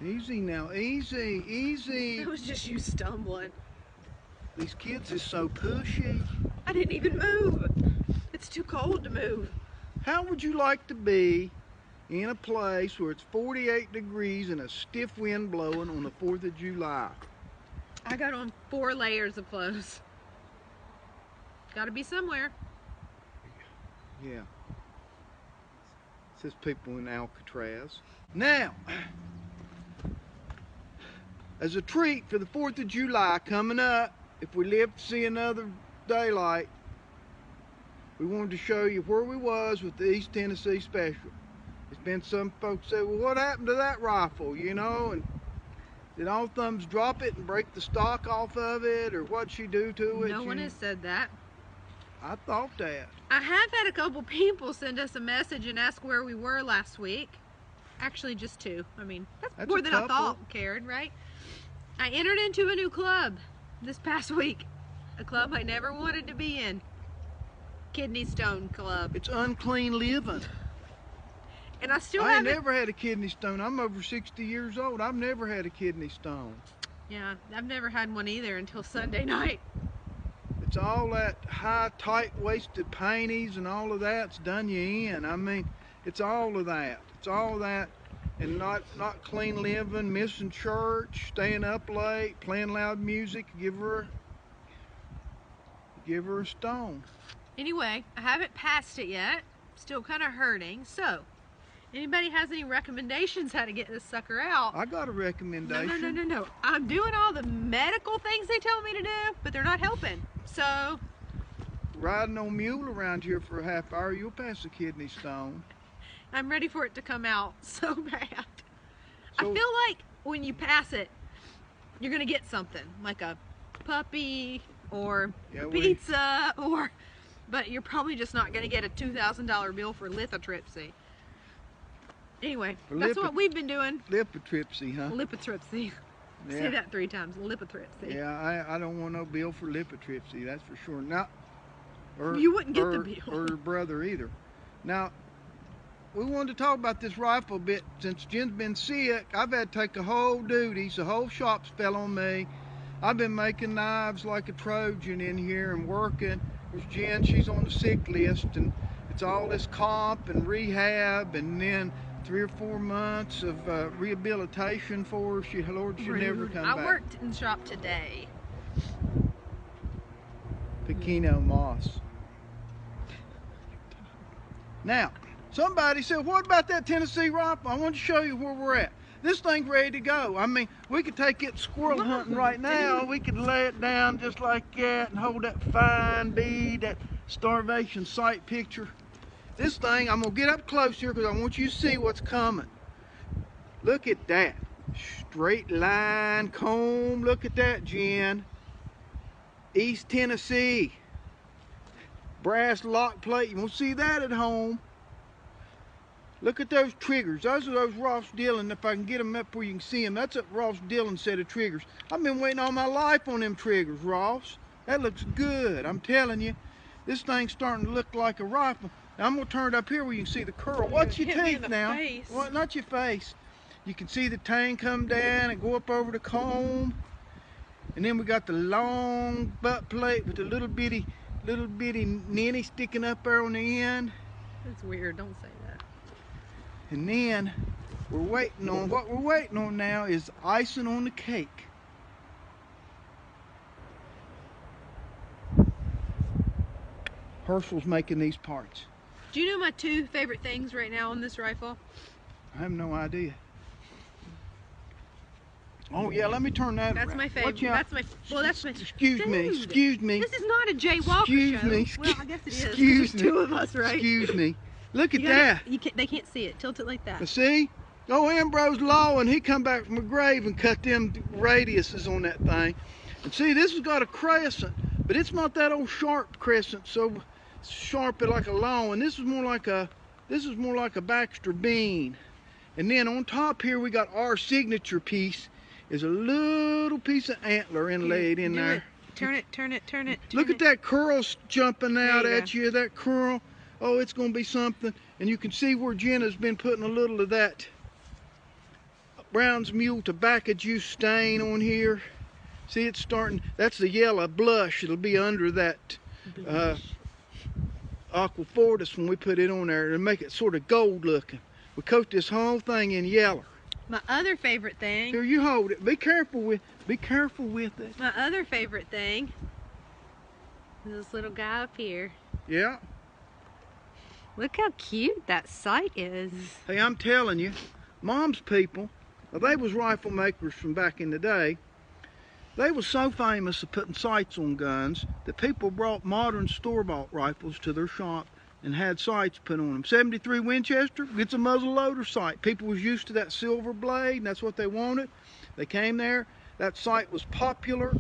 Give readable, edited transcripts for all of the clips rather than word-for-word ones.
Easy now, easy, easy. That was just you stumbling. These kids is so pushy. I didn't even move. It's too cold to move. How would you like to be in a place where it's 48 degrees and a stiff wind blowing on the 4th of July? I got on 4 layers of clothes. Gotta be somewhere. Yeah. It says people in Alcatraz. Now, as a treat for the 4th of July coming up, if we live to see another daylight, we wanted to show you where we was with the East Tennessee Special. It's been some folks say, well, what happened to that rifle, you know, and did All Thumbs drop it and break the stock off of it, or what'd she do to it? No one has said that. I thought that. I have had a couple people send us a message and ask where we were last week. Actually, just 2. I mean, that's more than I thought cared, right? I entered into a new club this past week. A club I never wanted to be in. Kidney Stone Club. It's unclean living. And I still I haven't... ain't never had a kidney stone. I'm over 60 years old. I've never had a kidney stone. Yeah, I've never had one either until Sunday night. It's all that high, tight-waisted panties and all of that's done you in. I mean, it's all of that. It's all of that, and not clean living, missing church, staying up late, playing loud music. Give her a stone. Anyway, I haven't passed it yet. Still kind of hurting. So, anybody has any recommendations how to get this sucker out? I got a recommendation. No. I'm doing all the medical things they tell me to do, but they're not helping. So, Riding on mule around here for a half hour, you'll pass a kidney stone. I'm ready for it to come out so bad. So, I feel like when you pass it, you're going to get something, like a puppy or pizza, but you're probably just not going to get a $2,000 bill for lithotripsy. Anyway, that's what we've been doing. Lithotripsy, huh? Lithotripsy. Yeah. Say that 3 times. Lithotripsy. Yeah, I don't want no bill for lithotripsy, that's for sure. Now, you wouldn't get the bill. Or your brother either. Now, we wanted to talk about this rifle a bit. Since Jen's been sick, I've had to take a whole duty, so the whole shop's fell on me. I've been making knives like a Trojan in here and working. There's Jen, she's on the sick list, and it's all this comp and rehab, and then 3 or 4 months of rehabilitation for her. Lord, she'll never come back. I worked in the shop today. Pequeno moss. Now, somebody said, what about that Tennessee rifle? I want to show you where we're at. This thing's ready to go. I mean, we could take it squirrel hunting right now. We could lay it down just like that and hold that fine bead, that starvation sight picture. This thing, I'm going to get up close here because I want you to see what's coming. Look at that. Straight line comb. Look at that, Jen. East Tennessee. Brass lock plate. You won't see that at home. Look at those triggers. Those are those Ross Dillon. If I can get them up where you can see them, that's a Ross Dillon set of triggers. I've been waiting all my life on them triggers, Ross. That looks good. I'm telling you. This thing's starting to look like a rifle. Now, I'm going to turn it up here where you can see the curl. Watch your teeth now. Well, not your face. You can see the tang come down and go up over the comb. And then we got the long butt plate with the little bitty ninny sticking up there on the end. That's weird. Don't say that. And then what we're waiting on now is icing on the cake. Herschel's making these parts. Do you know my 2 favorite things right now on this rifle? I have no idea. Oh yeah, let me turn that around. That's my favorite. That's my. Excuse me. This is not a Jay Walker show. Well, I guess it is. Excuse me. 2 of us, right? Excuse me. Look at that. They can't see it. Tilt it like that. See? Oh, Ambrose Law, and he come back from the grave and cut them radiuses on that thing. And see, this has got a crescent, but it's not that old sharp crescent, so sharp like a law. And this is more like a Baxter bean. And then on top here we got our signature piece. Is a little piece of antler inlaid in there. Turn it. Look at that curl jumping out at you, that curl. Oh, it's going to be something. And you can see where Jenna's been putting a little of that Brown's Mule tobacco juice stain on here. See, it's starting. That's the yellow blush. It'll be under that Aquafortis when we put it on there to make it sort of gold looking. We coat this whole thing in yellow. My other favorite thing. Here, you hold it. Be careful with it. My other favorite thing is this little guy up here. Yeah. Look how cute that sight is. Hey, I'm telling you, Mom's people, now they was rifle makers from back in the day. They was so famous of putting sights on guns that people brought modern store-bought rifles to their shop and had sights put on them. 73 Winchester gets a muzzle loader sight. People was used to that silver blade, and that's what they wanted. They came there. That sight was popular.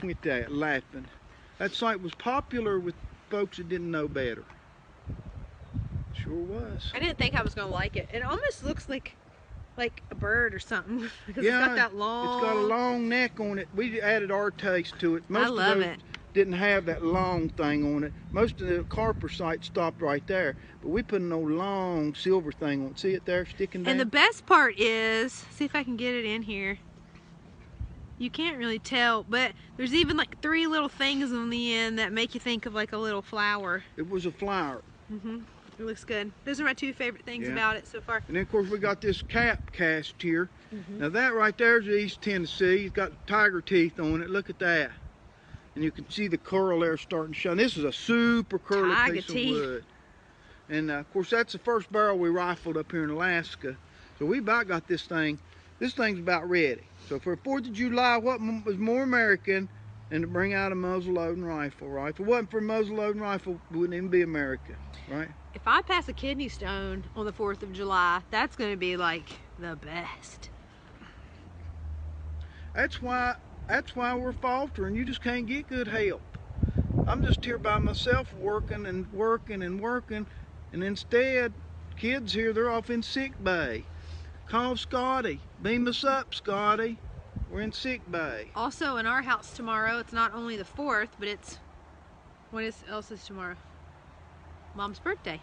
Quit that laughing. That sight was popular with folks that didn't know better. Sure was. I didn't think I was gonna like it. It almost looks like a bird or something because Yeah, it's got that long. It's got a long neck on it. We added our taste to it. Most I love of those it. Didn't have that long thing on it. Most of the carper sights stopped right there, but we put an old long silver thing on it. See it there sticking down? And the best part is, see if I can get it in here. You can't really tell, but there's even like 3 little things on the end that make you think of like a little flower. It was a flower. It looks good. Those are my 2 favorite things about it so far. And then of course we got this cap cast here. Now that right there is East Tennessee. It's got tiger teeth on it. Look at that. And you can see the curl there starting to shine. This is a super curly piece of wood. And of course that's the first barrel we rifled up here in Alaska. So we about got this thing. This thing's about ready. So for 4th of July, what was more American than to bring out a muzzle-loading rifle, right? If it wasn't for a muzzle-loading rifle, it wouldn't even be American, right? If I pass a kidney stone on the 4th of July, that's going to be like the best. That's why we're faltering. You just can't get good help. I'm just here by myself working and working and working, and instead, kids here, they're off in sick bay. Call Scotty. Beam us up, Scotty. We're in sick bay. Also, in our house tomorrow, it's not only the 4th, but it's, else is tomorrow? Mom's birthday.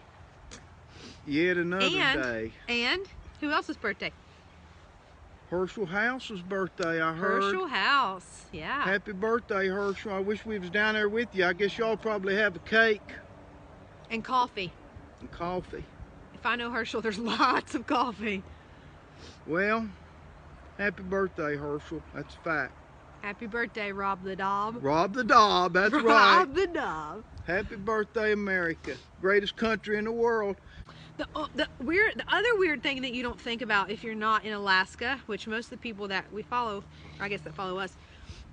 Yet another day. And who else's birthday? Herschel House's birthday, I heard. Herschel House, yeah. Happy birthday, Herschel. I wish we was down there with you. I guess y'all probably have a cake. And coffee. And coffee. If I know Herschel, there's lots of coffee. Well, happy birthday, Herschel. That's a fact. Happy birthday, Rob the Dob. Rob the Dob, that's right. Rob the Dob. Happy birthday, America. Greatest country in the world. The other weird thing that you don't think about if you're not in Alaska, which most of the people that we follow, or I guess that follow us,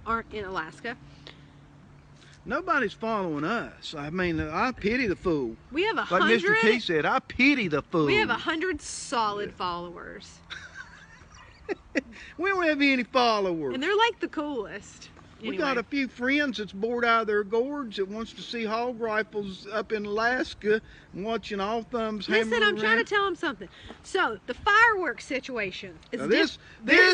aren't in Alaska. Nobody's following us. I mean, I pity the fool. We have Like Mr. T said, I pity the fool. We have 100 solid followers. We don't have any followers. And they're like the coolest. We got a few friends that's bored out of their gourds that wants to see hog rifles up in Alaska and watching all thumbs hammer Listen, I'm trying to tell them something. So, the fireworks situation is this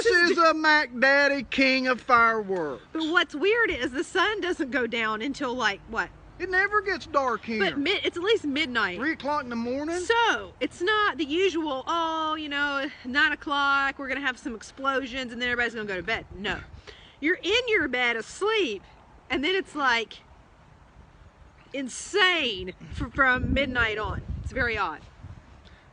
is a Mac Daddy king of fireworks. But what's weird is the sun doesn't go down until like, what? It never gets dark here. But it's at least midnight. 3 o'clock in the morning. So, it's not the usual, 9 o'clock, we're going to have some explosions and then everybody's going to go to bed. No. You're in your bed asleep, and then it's like insane from midnight on. It's very odd.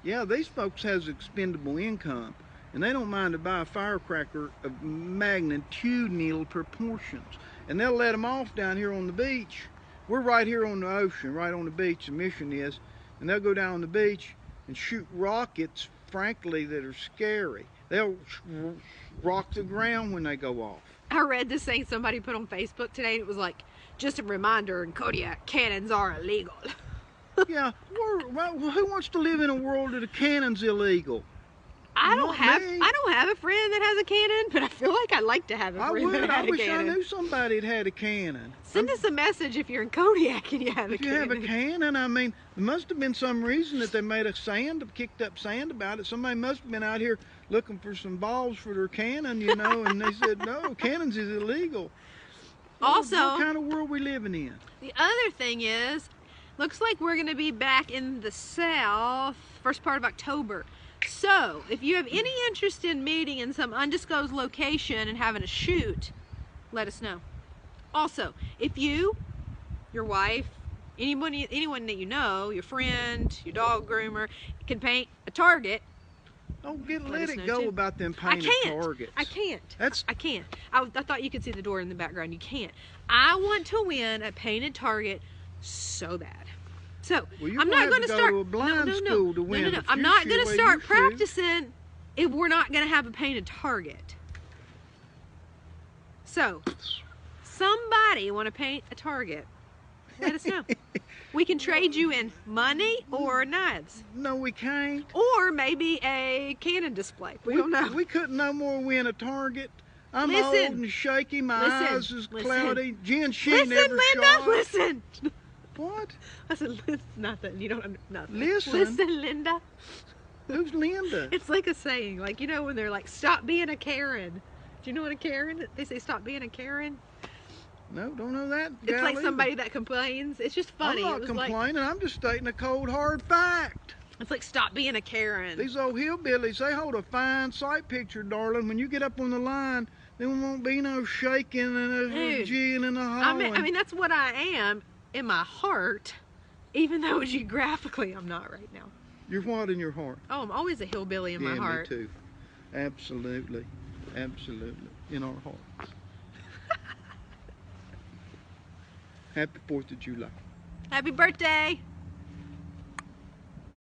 Yeah, these folks has expendable income, and they don't mind to buy a firecracker of magnitudinal proportions. And they'll let them off down here on the beach. We're right here on the ocean, right on the beach, the mission is, and they'll go down on the beach and shoot rockets, frankly, that are scary. They'll rock the ground when they go off. I read this thing somebody put on Facebook today, and it was like, just a reminder, in Kodiak, cannons are illegal. Yeah, who wants to live in a world that a cannon's illegal? I don't have a friend that has a cannon, but I feel like I'd like to have a friend that had a cannon. I wish I knew somebody that had a cannon. Send us a message if you're in Kodiak and you have a cannon. If you have a cannon, I mean, there must have been some reason that they made kicked up sand about it. Somebody must have been out here looking for some balls for their cannon, and they said, no, cannons is illegal. Also, what kind of world we living in? The other thing is, looks like we're going to be back in the south first part of October. So, if you have any interest in meeting in some undisclosed location and having a shoot, let us know. Also, if you, your wife, anyone that you know, your friend, your dog groomer, can paint a target. Don't let it go about them painted targets. I can't. I can't. I thought you could see the door in the background. You can't. I want to win a painted target so bad. So I'm not going to start. To a blind school to win. No. I'm not going to start practicing if we're not going to have a painted target. So, somebody want to paint a target? Let us know. We can trade you in money or knives. No, we can't. Or maybe a cannon display. We don't know. We couldn't no more win a target. I'm old and shaky. My eyes is cloudy. Jen, she never shot. Listen. What? I said, listen, nothing. You don't nothing. Listen, Linda. Who's Linda? It's like a saying, like, you know, when they're like, stop being a Karen. Do you know what a Karen? They say, stop being a Karen. No, don't know that. It's like somebody that complains. It's just funny. I'm not complaining. I'm just stating a cold, hard fact. It's like, stop being a Karen. These old hillbillies, they hold a fine sight picture, darling. When you get up on the line, there won't be no shaking and a jigging and a hauling. I mean, that's what I am in my heart, even though geographically I'm not right now. You're what in your heart? Oh, I'm always a hillbilly in my heart. Me too. Absolutely. Absolutely. In our hearts. Happy 4th of July. Happy birthday.